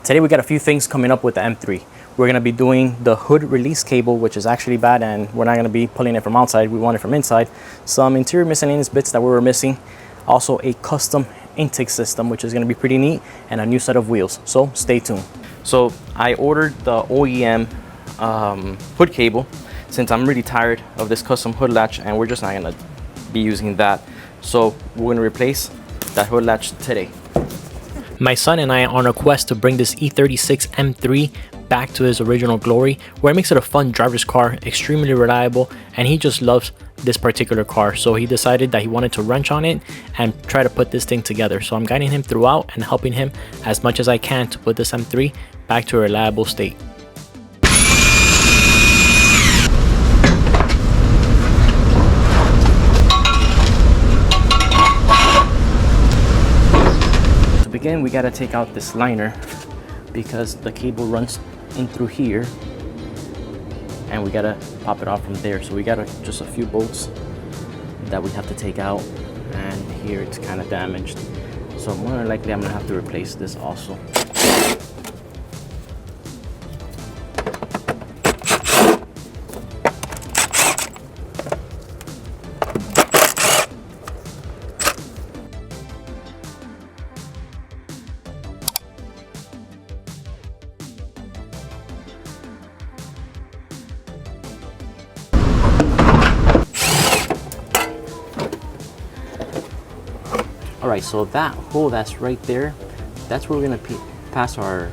Today we got a few things coming up with the M3. We're going to be doing the hood release cable, which is actually bad, and we're not going to be pulling it from outside. We want it from inside. Some interior miscellaneous bits that we were missing. Also a custom intake system, which is going to be pretty neat, and a new set of wheels. So stay tuned. So I ordered the OEM hood cable since I'm really tired of this custom hood latch, and we're just not going to be using that. So we're going to replace that hood latch today. My son and I are on a quest to bring this E36 M3 back to his original glory, where it makes it a fun driver's car, extremely reliable, and he just loves this particular car. So he decided that he wanted to wrench on it and try to put this thing together. So I'm guiding him throughout and helping him as much as I can to put this M3 back to a reliable state. Again, we got to take out this liner because the cable runs in through here, and we got to pop it off from there. So we got just a few bolts that we have to take out, and here it's kind of damaged, so more than likely I'm gonna have to replace this also. Alright, so that hole that's right there, that's where we're going to pass our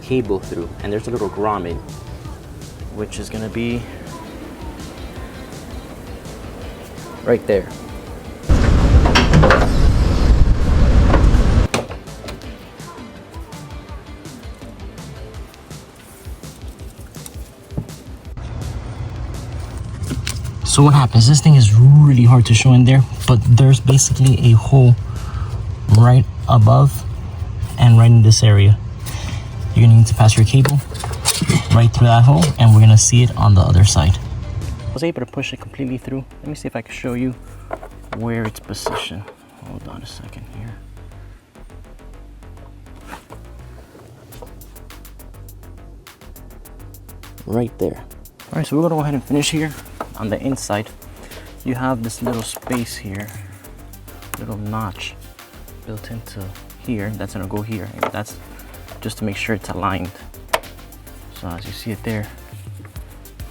cable through. And there's a little grommet, which is going to be right there. So what happens, this thing is really hard to show in there, but there's basically a hole right above and right in this area. You're gonna need to pass your cable right through that hole, and we're gonna see it on the other side. I was able to push it completely through. Let me see if I can show you where it's positioned. Hold on a second here. Right there. All right, so we're gonna go ahead and finish here. On the inside, you have this little space here, little notch built into here. That's gonna go here, and that's just to make sure it's aligned. So as you see it there,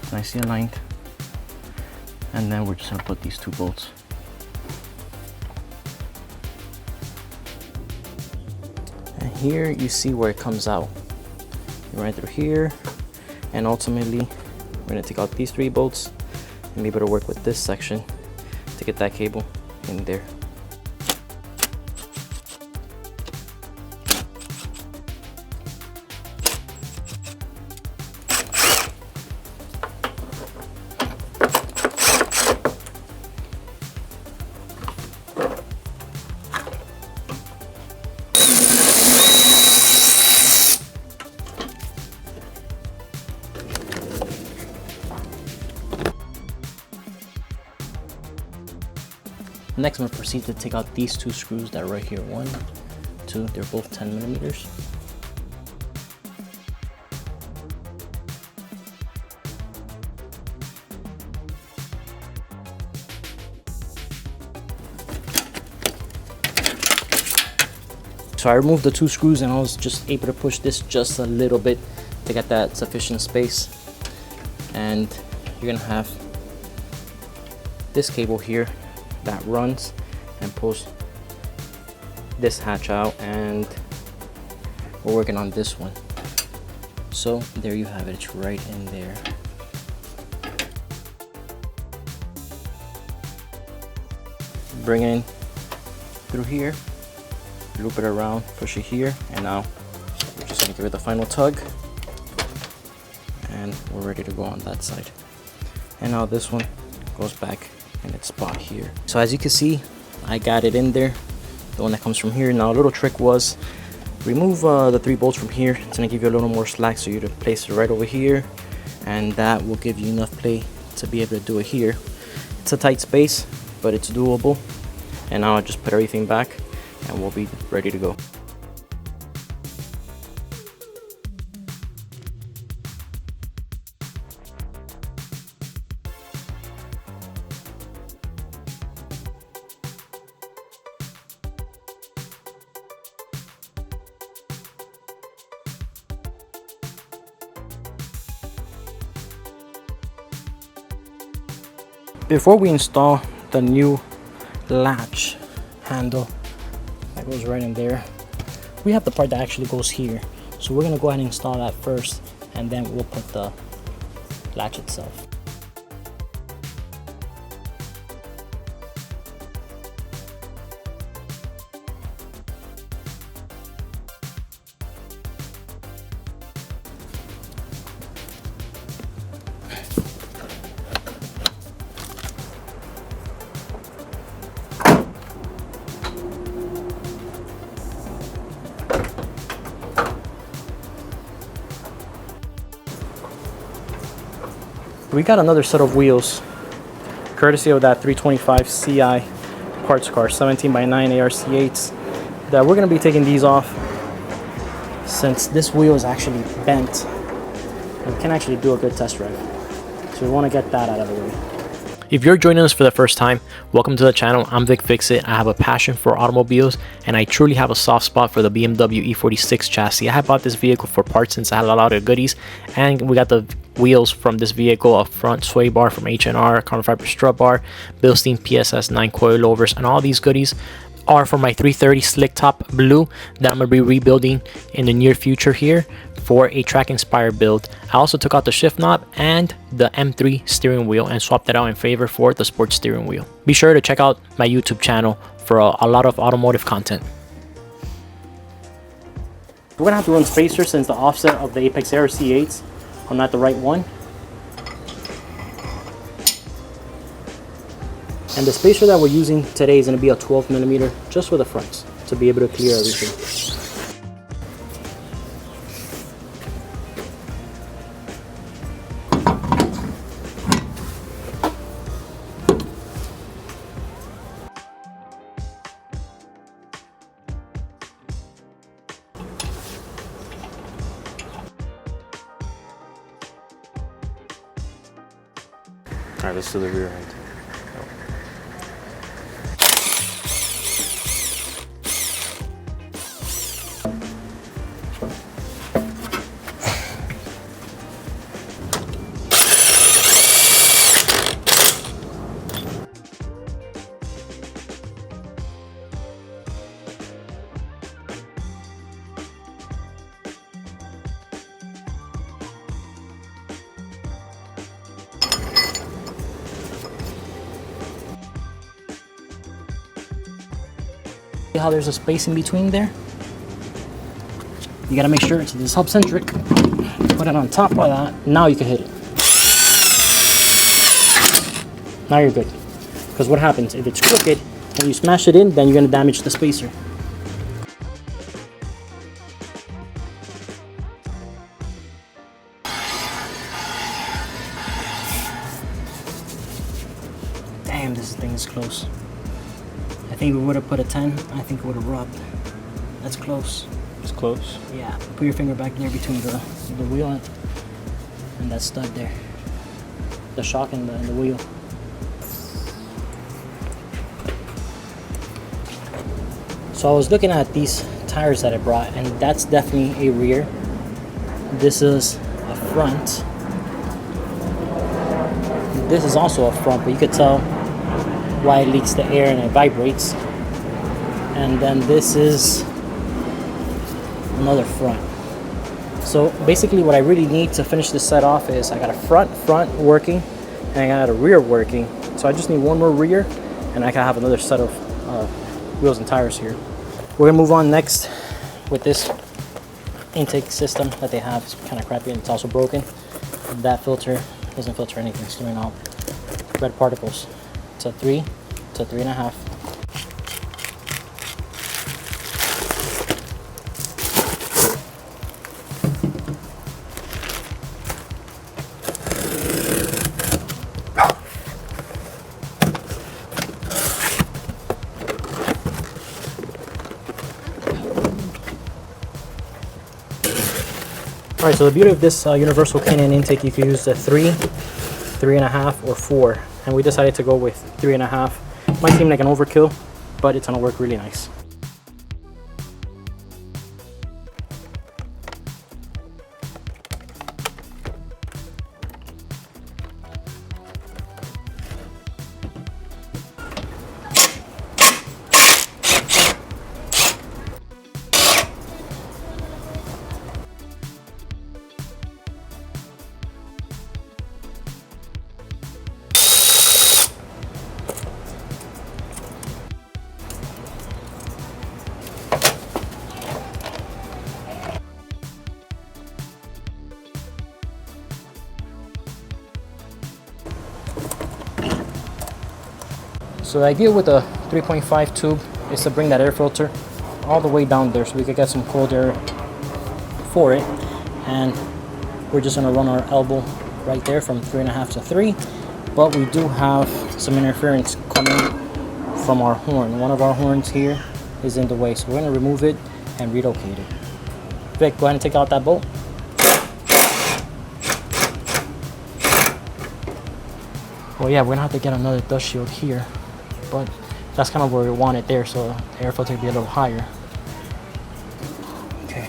it's nicely aligned. And then we're just gonna put these two bolts. And here you see where it comes out. You run it through here, and ultimately we're gonna take out these three bolts and be able to work with this section to get that cable in there. Next, I'm going to proceed to take out these two screws that are right here. 1, 2, they're both 10 millimeters. So I removed the two screws, and I was just able to push this just a little bit to get that sufficient space. And you're going to have this cable here that runs and pulls this hatch out, and we're working on this one. So there you have it, it's right in there. Bring it in through here, loop it around, push it here, and now we're just gonna give it the final tug, and we're ready to go on that side. And now this one goes back in its spot here. So as you can see, I got it in there, the one that comes from here. Now a little trick was remove the 3 bolts from here. It's gonna give you a little more slack, so you to place it right over here, and that will give you enough play to be able to do it here. It's a tight space, but it's doable. And now I'll just put everything back and we'll be ready to go. Before we install the new latch handle that goes right in there, we have the part that actually goes here. So we're gonna go ahead and install that first, and then we'll put the latch itself. We got another set of wheels, courtesy of that 325 CI parts car, 17x9 ARC8s, that we're going to be taking these off since this wheel is actually bent. We can actually do a good test drive, so we want to get that out of the way. If you're joining us for the first time, welcome to the channel. I'm Vic Fixit. I have a passion for automobiles, and I truly have a soft spot for the BMW E46 chassis. I have bought this vehicle for parts since I had a lot of goodies, and we got the wheels from this vehicle, a front sway bar from H&R, carbon fiber strut bar, Bilstein PSS 9 coilovers, and all these goodies are for my 330 slick top blue that I'm going to be rebuilding in the near future here for a track inspired build. I also took out the shift knob and the M3 steering wheel and swapped it out in favor for the sports steering wheel. Be sure to check out my YouTube channel for a lot of automotive content. We're going to have to run spacers since the offset of the Apex ARC8s are not the right one. And the spacer that we're using today is going to be a 12mm just for the fronts to be able to clear everything. All right, let's do the rear end. See how there's a space in between there? You gotta make sure it's hub-centric. Put it on top of that. Now you can hit it. Now you're good. Because what happens if it's crooked and you smash it in, then you're gonna damage the spacer. Damn, this thing is close. I think we would have put a 10. I think it would have rubbed. That's close. It's close. Yeah. Put your finger back there between the wheel and that stud there. The shock and the wheel. So I was looking at these tires that I brought, and that's definitely a rear. This is a front. This is also a front, but you could tell why it leaks the air and it vibrates. And then this is another front. So basically what I really need to finish this set off is I got a front working and I got a rear working. So I just need one more rear and I can have another set of wheels and tires here. We're gonna move on next with this intake system that they have. It's kind of crappy and it's also broken. That filter doesn't filter anything. It's doing out red particles. It's a 3 to 3.5. All right, so the beauty of this universal K&N intake, you can use the 3, 3.5, or 4, and we decided to go with 3.5. Might seem like an overkill, but it's gonna work really nice. So the idea with the 3.5 tube is to bring that air filter all the way down there so we could get some cold air for it. And we're just gonna run our elbow right there from 3.5 to 3. But we do have some interference coming from our horn. One of our horns here is in the way, so we're gonna remove it and relocate it. Vic, go ahead and take out that bolt. Well, yeah, we're gonna have to get another dust shield here, but that's kind of where we want it there, so the air filter will be a little higher. Okay,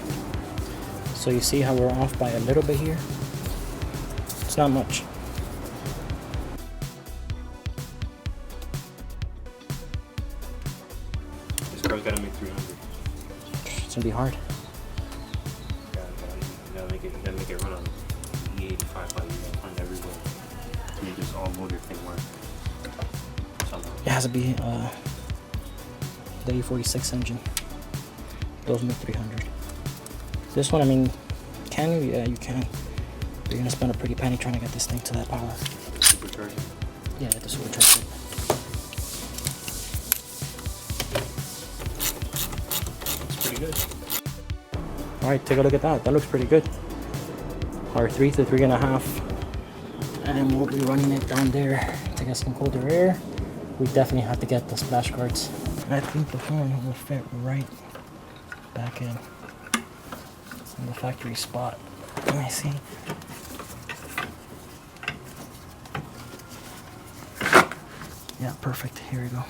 so you see how we're off by a little bit here? It's not much. This car's gotta make 300. It's gonna be hard. You gotta make it run on E85 by on everywhere. To make this all motor thing work. Somehow. It has to be the E36 engine. Those make 300. This one, I mean, can you? Yeah, you can. But you're gonna spend a pretty penny trying to get this thing to that power. Supercharger? Yeah, the supercharger. It's pretty good. All right, take a look at that. That looks pretty good. Our 3 to 3.5. And we'll be running it down there to get some colder air. We definitely have to get the splash guards. I think the horn will fit right back in the factory spot. Let me see. Yeah, perfect. Here we go.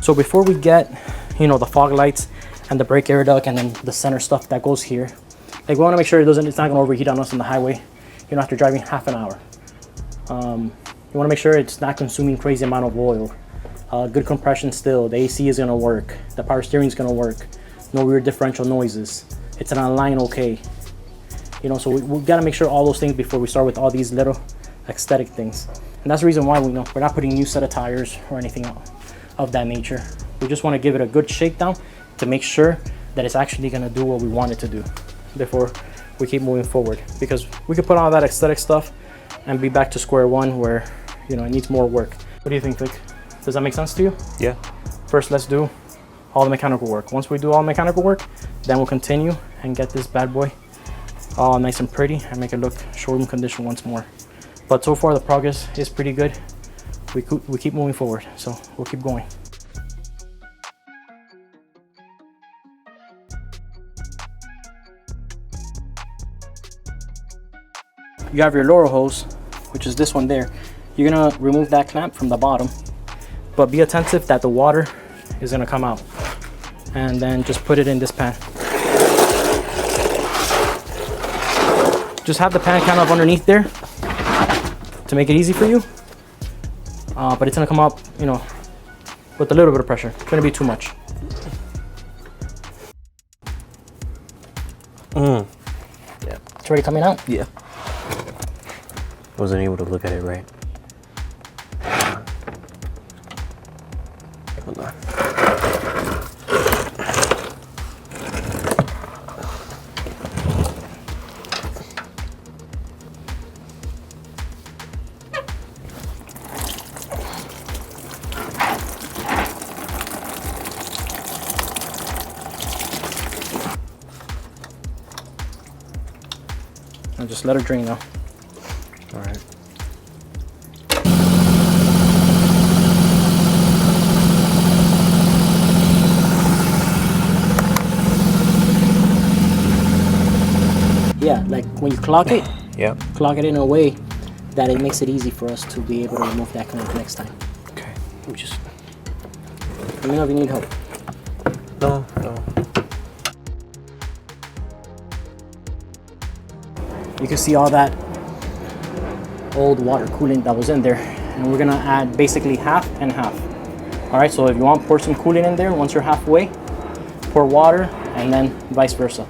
So before we get, you know, the fog lights and the brake air duct and then the center stuff that goes here, like we want to make sure it's not going to overheat on us on the highway, you know, after driving half an hour. You want to make sure it's not consuming crazy amount of oil. Good compression still. The AC is going to work. The power steering is going to work. No weird differential noises. It's an online okay. You know, so we got to make sure all those things before we start with all these little aesthetic things. And that's the reason why we're not putting new set of tires or anything of that nature. We just want to give it a good shakedown to make sure that it's actually going to do what we want it to do before we keep moving forward, because we could put all that aesthetic stuff and be back to square one where, you know, it needs more work. What do you think, Vic? Does that make sense to you? Yeah. First, let's do all the mechanical work. Once we do all the mechanical work, then we'll continue and get this bad boy all nice and pretty and make it look showroom condition once more. But so far the progress is pretty good. We keep moving forward, so we'll keep going. You have your lower hose, which is this one there. You're gonna remove that clamp from the bottom, but be attentive that the water is gonna come out. And then just put it in this pan. Just have the pan kind of underneath there to make it easy for you. But it's gonna come up, you know, with a little bit of pressure. It's gonna be too much. Yeah. It's already coming out? Yeah. Wasn't able to look at it right. Hold on. And just let her drain now. All right. Yeah, like when you clock it, Yep. clock it in a way that it makes it easy for us to be able to remove that clamp next time. Okay. Let me just. Let me know if you need help. No. You can see all that old water coolant that was in there, and we're gonna add basically half and half. All right, so if you want, pour some coolant in there. Once you're halfway, pour water, and then vice versa.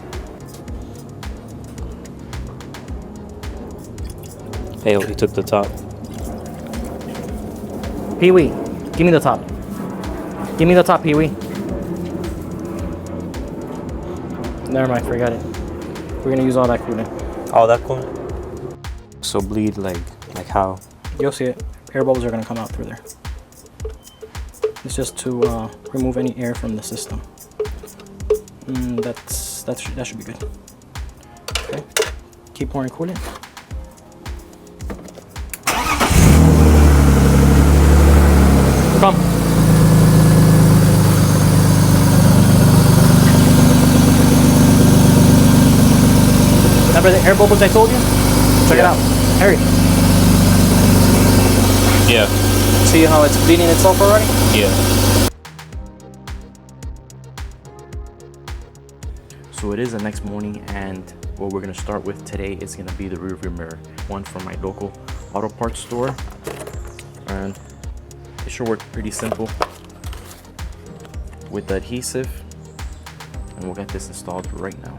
Hey, he took the top. Pee-wee, give me the top. Give me the top, Pee-wee. Never mind, forget it. We're gonna use all that coolant. All that coolant? So bleed like how? You'll see it. Air bubbles are gonna come out through there. It's just to remove any air from the system. That should be good. Okay. Keep pouring coolant. Come. Remember the air bubbles I told you? Check it out. Hurry. Yeah. See how it's bleeding itself already? Yeah. So it is the next morning, and what we're gonna start with today is gonna be the rear view mirror. One from my local auto parts store, and it should work pretty simple with the adhesive, and we'll get this installed right now.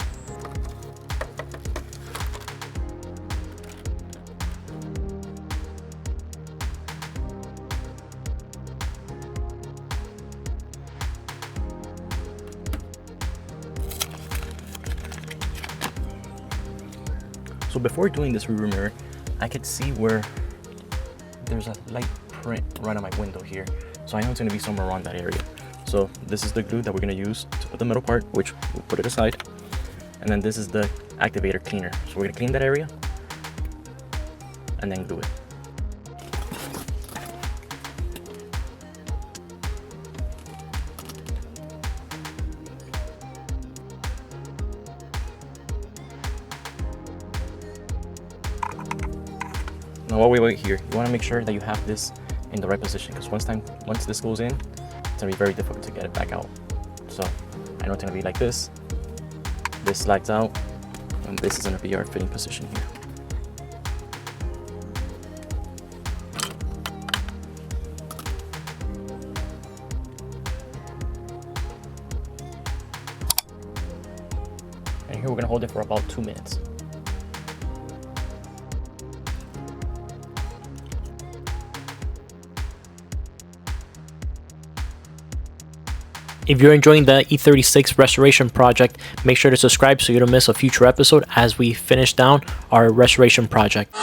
So before doing this rear view mirror, I could see where there's a light print right on my window here. So I know it's gonna be somewhere around that area. So this is the glue that we're gonna use to put the middle part, which we'll put it aside. And then this is the activator cleaner. So we're gonna clean that area and then glue it. Now while we wait here, you want to make sure that you have this in the right position, because once this goes in, it's gonna be very difficult to get it back out. So I know it's gonna be like this. This slides out, and this is gonna be our fitting position here. And here we're gonna hold it for about 2 minutes. If you're enjoying the E36 restoration project, make sure to subscribe so you don't miss a future episode as we finish down our restoration project.